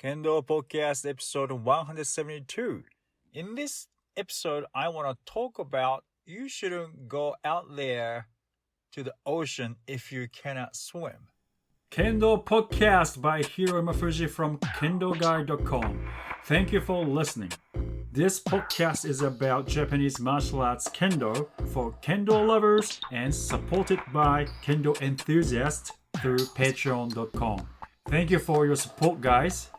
Kendo Podcast episode 172. In this episode, I want to talk about you shouldn't go out there to the ocean if you cannot swim. Kendo Podcast by Hiro Mafuji from Kendo-Guide.com. Thank you for listening. This podcast is about Japanese martial arts Kendo for Kendo lovers and supported by Kendo enthusiasts through Patreon.com. Thank you for your support, guys.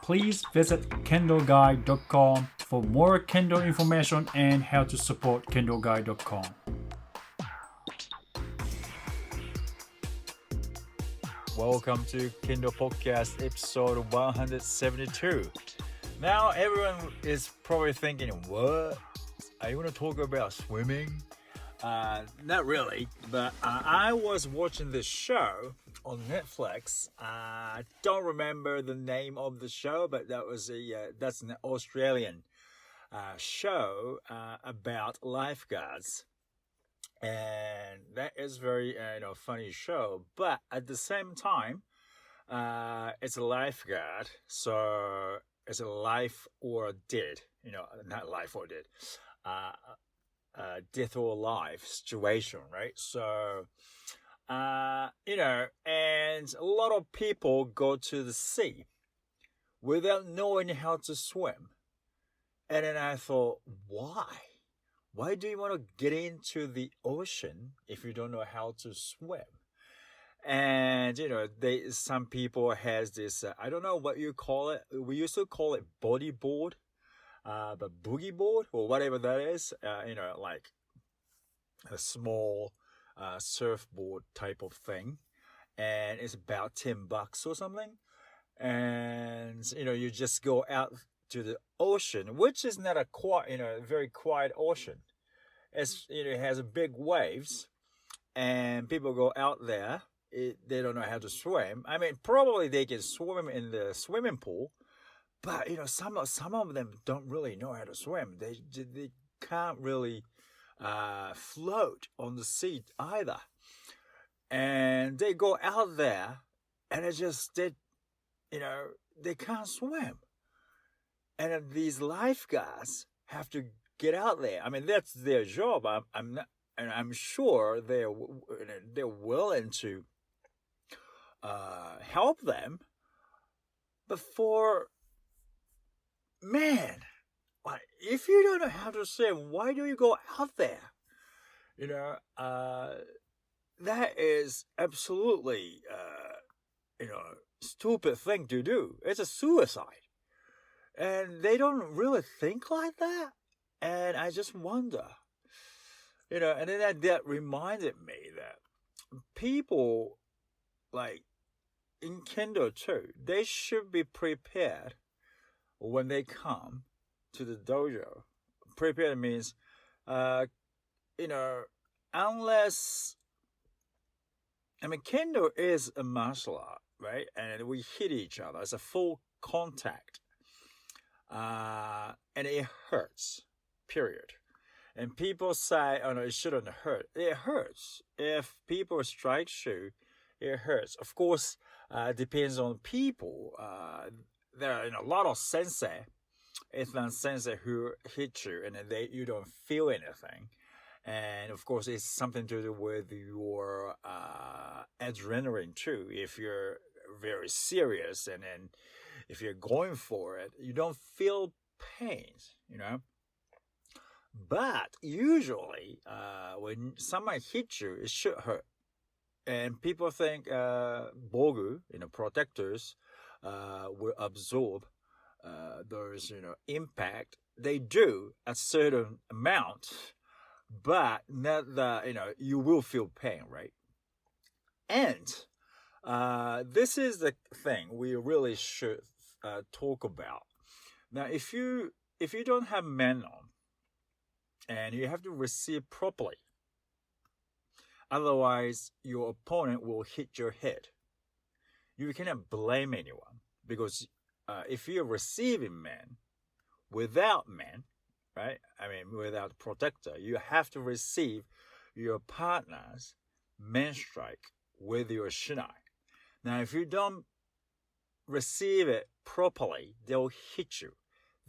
Please visit Kendo-Guide.com for more Kendo information and how to support Kendo-Guide.com. Welcome to Kendo Podcast episode 172. Now everyone is probably thinking, what? Are you going to talk about swimming? Not really, but I was watching this show on Netflix. I don't remember the name of the show, but that's an Australian show about lifeguards. And that is very funny show, but at the same time it's a lifeguard, so it's a life or dead, not life or dead, death or life situation, right? So and a lot of people go to the sea without knowing how to swim, and then I thought, why do you want to get into the ocean if you don't know how to swim? And, some people has this, I don't know what you call it. We used to call it bodyboard, but boogie board or whatever that is, like a small surfboard type of thing. And it's about $10 or something. And, you just go out to the ocean, which is not a very quiet ocean. It has big waves, and people go out there. They don't know how to swim. I mean, probably they can swim in the swimming pool, but some of them don't really know how to swim. They can't really float on the sea either, and they go out there, and they can't swim. And these lifeguards have to get out there. I mean, that's their job. I'm sure they're willing to help them. But if you don't know how to swim, why do you go out there? That is absolutely stupid thing to do. It's a suicide. And they don't really think like that. And I just wonder, and then that reminded me that people, like in Kendo too, they should be prepared when they come to the dojo. Prepared means, unless, Kendo is a martial art, right? And we hit each other. It's a full contact. And it hurts, period. And people say, oh no, it shouldn't hurt. It hurts. If people strike you, it hurts. Of course, depends on people. There are a lot of sensei, advanced sensei who hit you and you don't feel anything. And of course, it's something to do with your adrenaline too. If you're very serious and then if you're going for it, you don't feel pain, But usually, when someone hits you, it should hurt. And people think bogu, protectors, will absorb those, impact. They do a certain amount, but not the, you will feel pain, right? And this is the thing we really should talk about. Now, if you don't have men on, and you have to receive properly, otherwise your opponent will hit your head. You cannot blame anyone, because if you're receiving men without men, right? Without protector, you have to receive your partner's men strike with your shinai. Now, if you don't receive it properly, they'll hit you.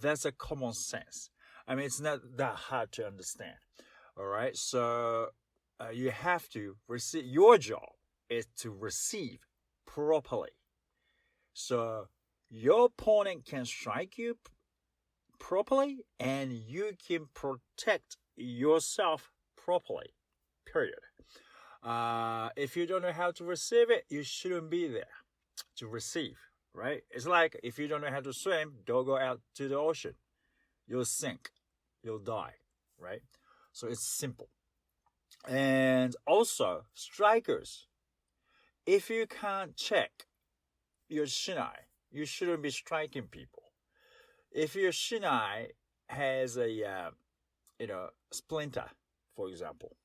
That's a common sense. I mean, it's not that hard to understand. All right. So you have to receive, your job is to receive properly. So your opponent can strike you properly and you can protect yourself properly. Period. If you don't know how to receive it, you shouldn't be there to receive, right? It's like if you don't know how to swim, don't go out to the ocean. You'll sink. You'll die, right? So it's simple. And also, strikers, if you can't check your shinai, you shouldn't be striking people. If your shinai has a, splinter, for example,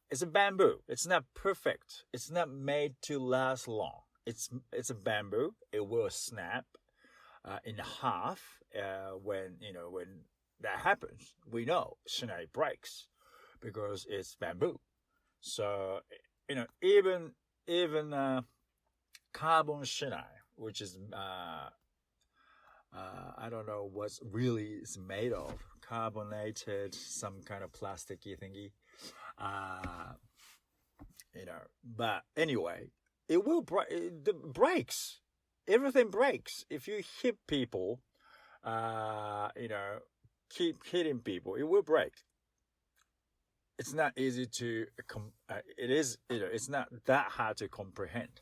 it's a bamboo. It's not perfect. It's not made to last long. It's a bamboo. It will snap in half when that happens. We know shinai breaks because it's bamboo. So even carbon shinai, which is I don't know what's really is made of, carbonated, some kind of plasticky thingy. But anyway, it will break. It breaks. Everything breaks. If you hit people, keep hitting people, it will break. It's not easy to, it is, it's not that hard to comprehend.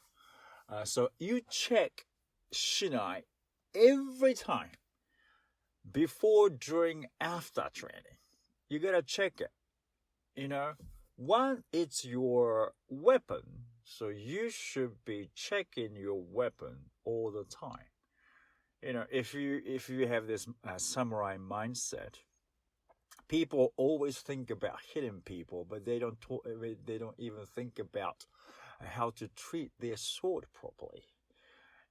So you check shinai every time, before, during, after training. You gotta check it. One, it's your weapon, so you should be checking your weapon all the time. If you have this samurai mindset, people always think about hitting people, but they don't even think about how to treat their sword properly.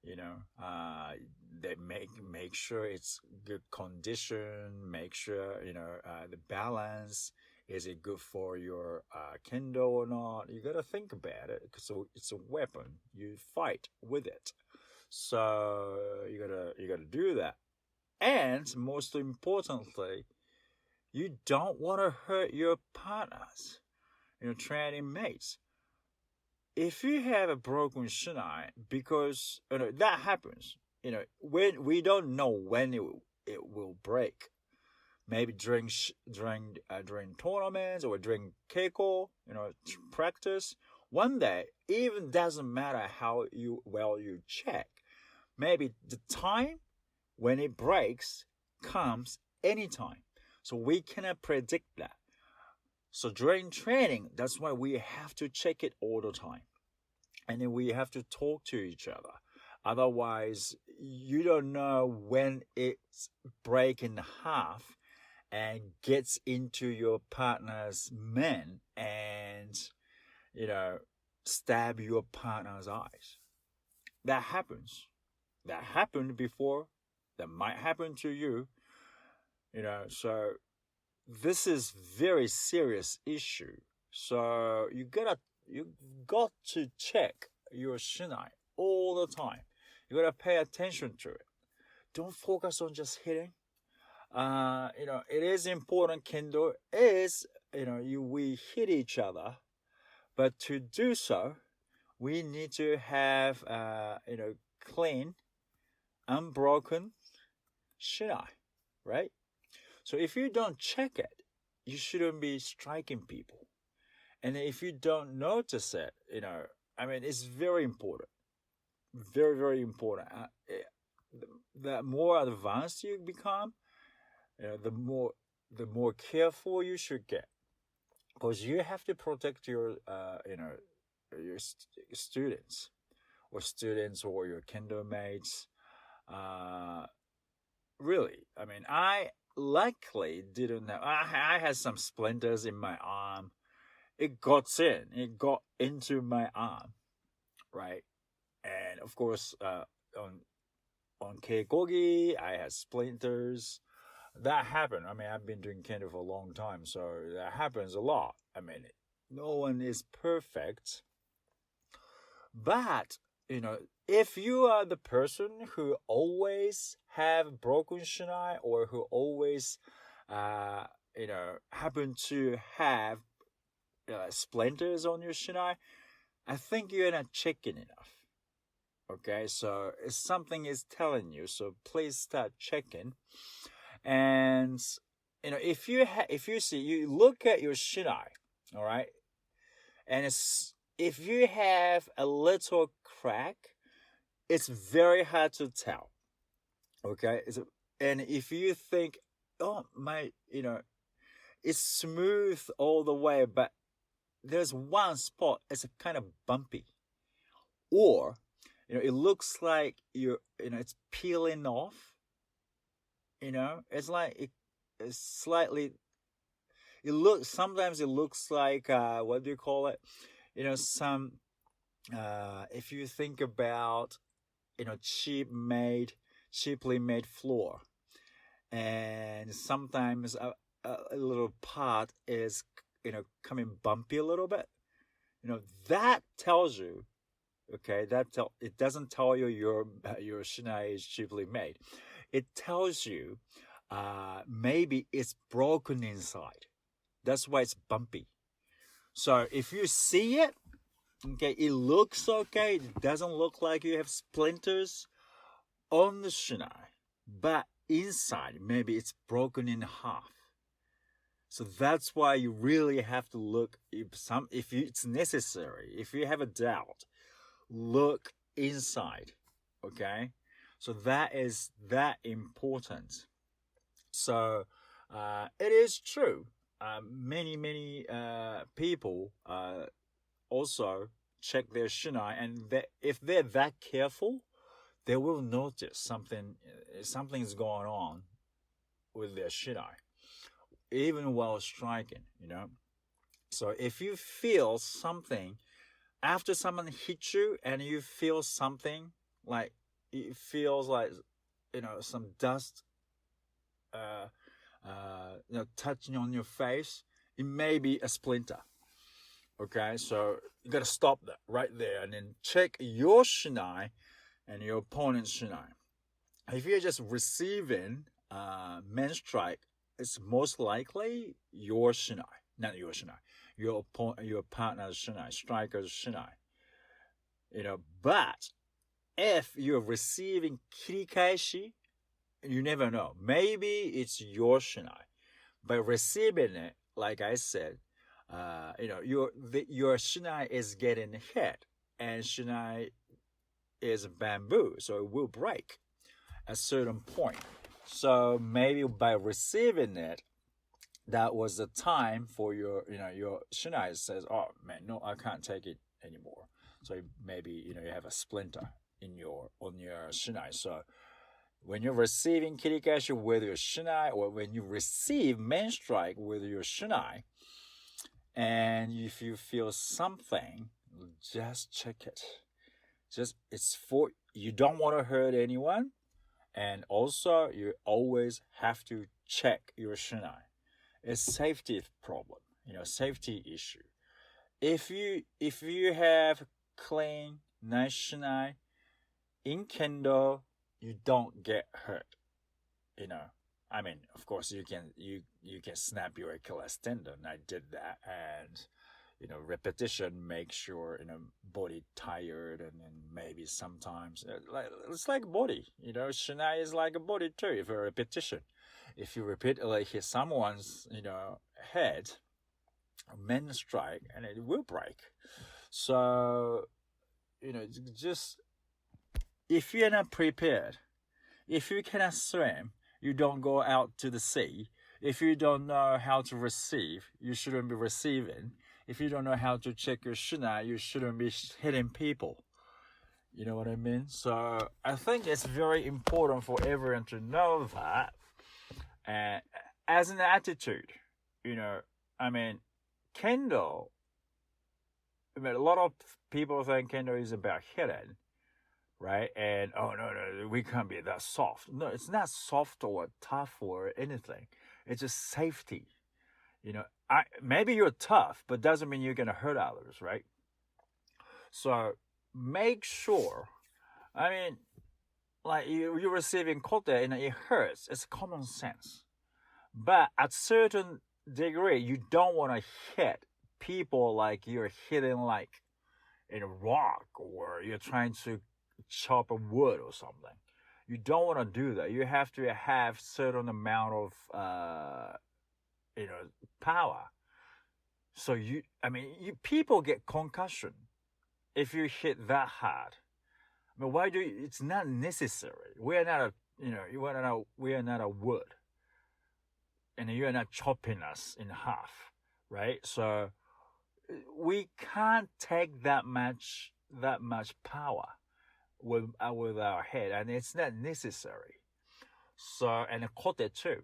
They make sure it's good condition, make sure the balance. Is it good for your kendo or not? You gotta think about it, so it's a weapon. You fight with it, so you gotta do that. And most importantly, you don't want to hurt your partners, training mates. If you have a broken shinai, because that happens, when we don't know when it will break. Maybe during tournaments or during keiko, practice. One day, even doesn't matter how well you check. Maybe the time when it breaks comes anytime. So we cannot predict that. So during training, that's why we have to check it all the time. And then we have to talk to each other. Otherwise, you don't know when it's breaking half and gets into your partner's men and, stab your partner's eyes. That happens. That happened before. That might happen to you. So this is very serious issue. So you got to check your shinai all the time. You got to pay attention to it. Don't focus on just hitting. It is important. Kendo is, we hit each other, but to do so, we need to have, clean, unbroken shinai, right? So if you don't check it, you shouldn't be striking people. And if you don't notice it, it's very important. Very, very important. The more advanced you become, the more careful you should get, because you have to protect your students or your kendo mates. Really, I likely didn't know. I had some splinters in my arm. It got into my arm, right? And of course, on Keigogi, I had splinters. That happened. I've been doing kendo for a long time, so that happens a lot. No one is perfect. But if you are the person who always have broken shinai or who always, happen to have splinters on your shinai, I think you're not checking enough. Okay, so if something is telling you, so please start checking. And if you see, you look at your shinai, all right, and if you have a little crack, it's very hard to tell. Okay, and if you think, oh my, it's smooth all the way, but there's one spot, it's kind of bumpy, or it looks like it's peeling off. It's like it's slightly. Sometimes it looks like what do you call it? Some if you think about cheaply made floor, and sometimes a little part is coming bumpy a little bit. That tells you. Okay, it doesn't tell you your shinai is cheaply made. It tells you maybe it's broken inside. That's why it's bumpy. So if you see it, okay, it looks okay. It doesn't look like you have splinters on the shinai, but inside maybe it's broken in half. So that's why you really have to look. If it's necessary, if you have a doubt, look inside. Okay, so that is that important. So it is true. Many people also check their shinai, and if they're that careful, they will notice something's going on with their shinai, even while striking. So if you feel something after someone hits you, and you feel something like it feels like some dust touching on your face, it may be a splinter. Okay, so you gotta stop that right there and then check your shinai and your opponent's shinai. If you're just receiving men strike, it's most likely your shinai, not your shinai, your partner's shinai, striker's shinai. But if you're receiving kirikaeshi, you never know. Maybe it's your shinai. By receiving it, like I said, your shinai is getting hit, and shinai is bamboo, so it will break at a certain point. So maybe by receiving it, that was the time for your shinai says, oh man, no, I can't take it anymore. So maybe you have a splinter on your shinai. So when you're receiving kirikaeshi with your shinai, or when you receive main strike with your shinai, and if you feel something, just check it. You don't want to hurt anyone, and also you always have to check your shinai. It's safety problem, safety issue. If you have clean, nice shinai in kendo, you don't get hurt. I mean, of course you can snap your Achilles tendon. I did that, and repetition makes your body tired, and then maybe sometimes it's like body. Shinai is like a body too. If a repetition, if you repeatedly hit someone's head, men strike, and it will break. So just if you're not prepared, if you cannot swim, you don't go out to the sea. If you don't know how to receive, you shouldn't be receiving. If you don't know how to check your shinai, you shouldn't be hitting people. You know what I mean? So I think it's very important for everyone to know that. And as an attitude, I mean, kendo, a lot of people think kendo is about hitting. Right? And no, we can't be that soft. No, it's not soft or tough or anything. It's just safety. Maybe you're tough, but doesn't mean you're gonna hurt others, right? So make sure. I mean, like you're receiving kote and it hurts. It's common sense. But at certain degree, you don't want to hit people like you're hitting like in a rock or you're trying to chop a wood or something. You don't want to do that. You have to have certain amount of power. So people get concussion if you hit that hard. I mean, why do you, it's not necessary. We are not we are not a wood, and you are not chopping us in half, right? So we can't take that much power with our head, and it's not necessary. So and a kote too,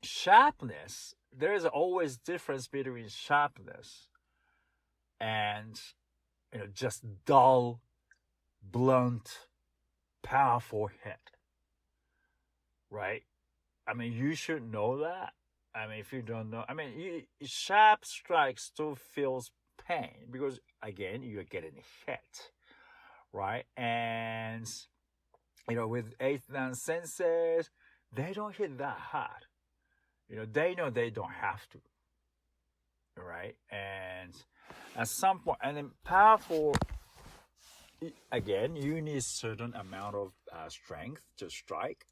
sharpness. There is always difference between sharpness and just dull, blunt, powerful hit, right? I mean, you should know that. I mean, if you don't know, I mean, sharp strike still feels pain because again, you're getting hit, right? And with eighth dan senseis, they don't hit that hard. They know they don't have to, right? And at some point, and then powerful. Again, you need certain amount of strength to strike,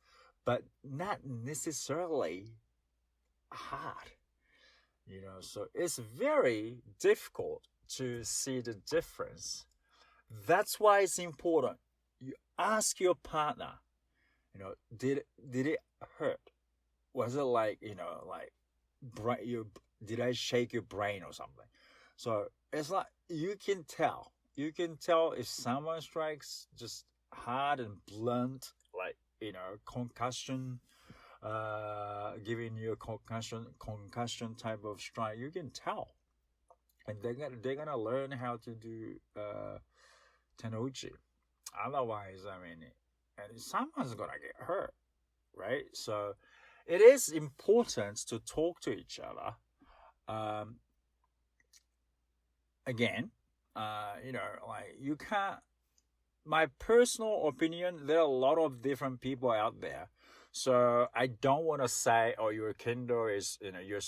but not necessarily hard. So it's very difficult to see the difference. That's why it's important. You ask your partner, did it hurt? Was it like, did I shake your brain or something? So it's like you can tell. You can tell if someone strikes just hard and blunt, like, concussion, giving you a concussion type of strike. You can tell. And they're gonna learn how to do tenouchi. Otherwise, I mean, and someone's gonna get hurt, right? So it is important to talk to each other. Again, like you can't. My personal opinion, there are a lot of different people out there, so I don't want to say, "Oh, your kendo is, your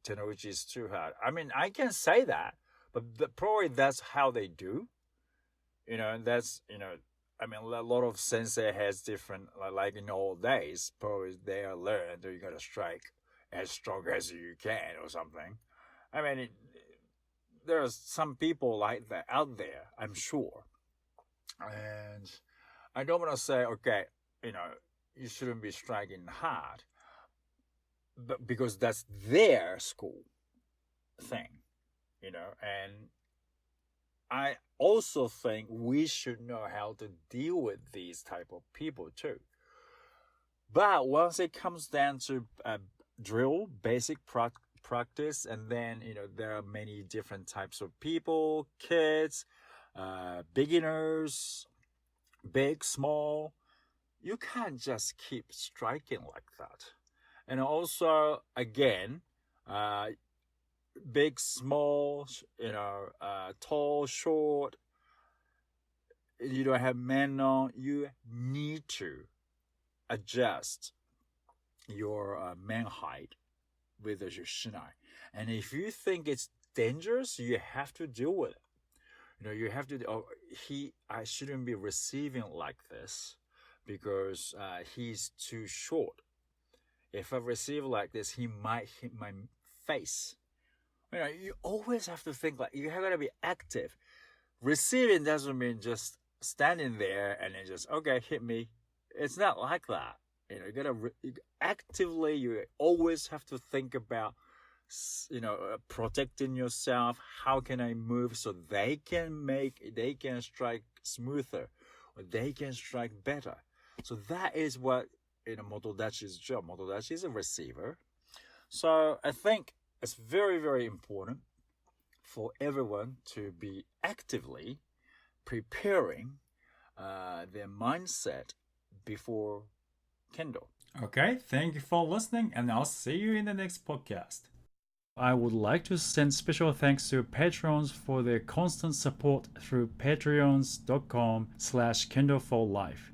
tenouchi is too hard." I mean, I can say that, but probably that's how they do. That's I mean, a lot of sensei has different, like in old days, probably they are learned that you gotta strike as strong as you can or something. I mean, there are some people like that out there, I'm sure. And I don't want to say, okay, you shouldn't be striking hard, but because that's their school thing, and I also think we should know how to deal with these type of people too. But once it comes down to drill, basic practice, and then there are many different types of people, kids, beginners, big, small. You can't just keep striking like that. And also, again, big, small, tall, short. You don't have men on. You need to adjust your man height with your shinai. And if you think it's dangerous, you have to deal with it. You have to. Oh, I shouldn't be receiving like this because he's too short. If I receive like this, he might hit my face. You always have to think like you have got to be active. Receiving doesn't mean just standing there and then just hit me. It's not like that. You gotta actively. You always have to think about protecting yourself. How can I move so they can strike smoother, or they can strike better? So that is what motodachi's job. Motodachi is a receiver. So I think it's very, very important for everyone to be actively preparing their mindset before kendo. Okay, thank you for listening, and I'll see you in the next podcast. I would like to send special thanks to patrons for their constant support through patreons.com/Kendo for Life.